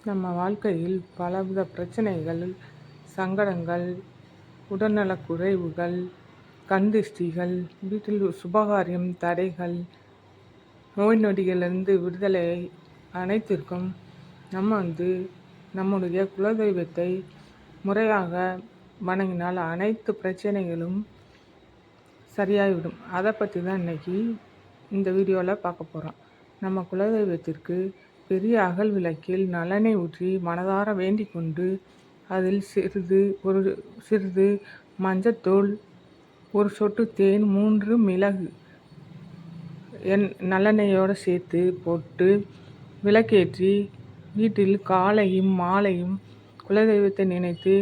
நம்ம வாழ்க்கையில் பலவித பிரச்சனைகள், சங்கடங்கள், உடல்நலக் குறைவுகள், கண் திருஷ்டிகள், வீட்டில் சுபகாரியம் தடைகள், நோய் நொடிகளிலிருந்து விடுதலை அனைத்திற்கும் நம்ம நம்முடைய குலதெய்வத்தை முறையாக வணங்கினால் அனைத்து பிரச்சனைகளும் சரியாகிவிடும். அதை பற்றி தான் இன்றைக்கி இந்த வீடியோவில் பார்க்க போகிறோம். நம்ம குலதெய்வத்திற்கு பெரிய அகல் விளக்கில் நல்லெண்ணெய் ஊற்றி மனதார வேண்டிக் கொண்டு அதில் சிறிது மஞ்சத்தூள், ஒரு சொட்டு தேன், 3 மிளகு நல்லெண்ணெயோடு சேர்த்து போட்டு விளக்கேற்றி வீட்டில் காலையும் மாலையும் குலதெய்வத்தை நினைத்து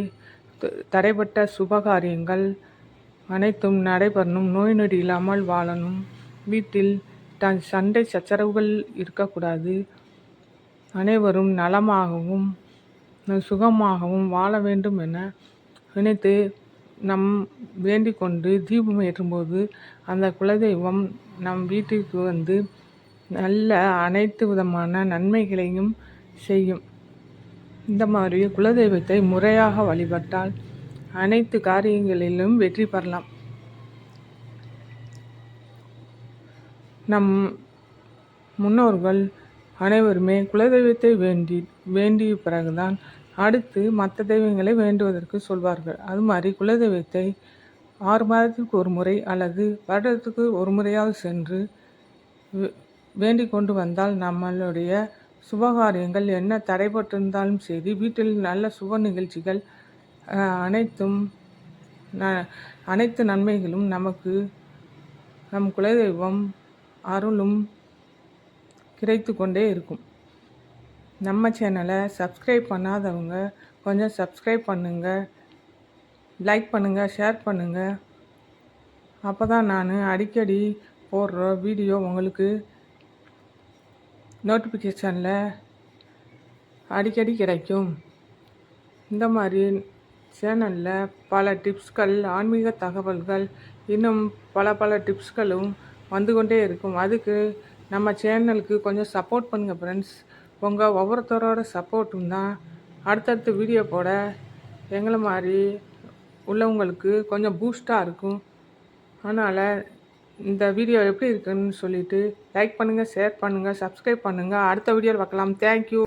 தடைப்பட்ட சுபகாரியங்கள் அனைத்தும் நடைபெறணும், நோய் நொடி இல்லாமல் வாழணும், வீட்டில் சண்டை சச்சரவுகள் இருக்கக்கூடாது, அனைவரும் நலமாகவும் சுகமாகவும் வாழ வேண்டும் என நினைத்து வேண்டிக் கொண்டு தீபம் ஏற்றும்போது அந்த குலதெய்வம் நம் வீட்டிற்கு நல்ல அனைத்து விதமான நன்மைகளையும் செய்யும். இந்த மாதிரி குலதெய்வத்தை முறையாக வழிபட்டால் அனைத்து காரியங்களிலும் வெற்றி பெறலாம். நம் முன்னோர்கள் அனைவருமே குலதெய்வத்தை வேண்டிய பிறகுதான் அடுத்து மற்ற தெய்வங்களை வேண்டுவதற்கு சொல்வார்கள். அது மாதிரி குலதெய்வத்தை 6 மாதத்துக்கு ஒரு முறை அல்லது வருடத்துக்கு ஒரு முறையாவது சென்று வேண்டிக் கொண்டு வந்தால் நம்மளுடைய சுபகாரியங்கள் என்ன தடைபட்டிருந்தாலும் சரி, வீட்டில் நல்ல சுப நிகழ்ச்சிகள் அனைத்து நன்மைகளும் நமக்கு நம் குலதெய்வம் அருளும் கிடைத்து கொண்டே இருக்கும். நம்ம சேனலை சப்ஸ்கிரைப் பண்ணாதவங்க கொஞ்சம் சப்ஸ்கிரைப் பண்ணுங்கள், லைக் பண்ணுங்கள், ஷேர் பண்ணுங்கள். அப்போ தான் நான் அடிக்கடி போடுற வீடியோ உங்களுக்கு நோட்டிஃபிகேஷனில் அடிக்கடி கிடைக்கும். இந்த மாதிரி சேனலில் பல டிப்ஸ்கள், ஆன்மீக தகவல்கள், இன்னும் பல டிப்ஸ்களும் வந்து கொண்டே இருக்கும். அதுக்கு நம்ம சேனலுக்கு கொஞ்சம் சப்போர்ட் பண்ணுங்கள் ஃப்ரெண்ட்ஸ். உங்கள் ஒவ்வொருத்தரோட சப்போர்ட்டும் தான் அடுத்தடுத்து வீடியோ போட எங்களை மாதிரி உள்ளவங்களுக்கு கொஞ்சம் பூஸ்டாக இருக்கும். அதனால் இந்த வீடியோ எப்படி இருக்குன்னு சொல்லிவிட்டு லைக் பண்ணுங்கள், ஷேர் பண்ணுங்கள், சப்ஸ்கிரைப் பண்ணுங்கள். அடுத்த வீடியோவில் பார்க்கலாம். தேங்க்யூ.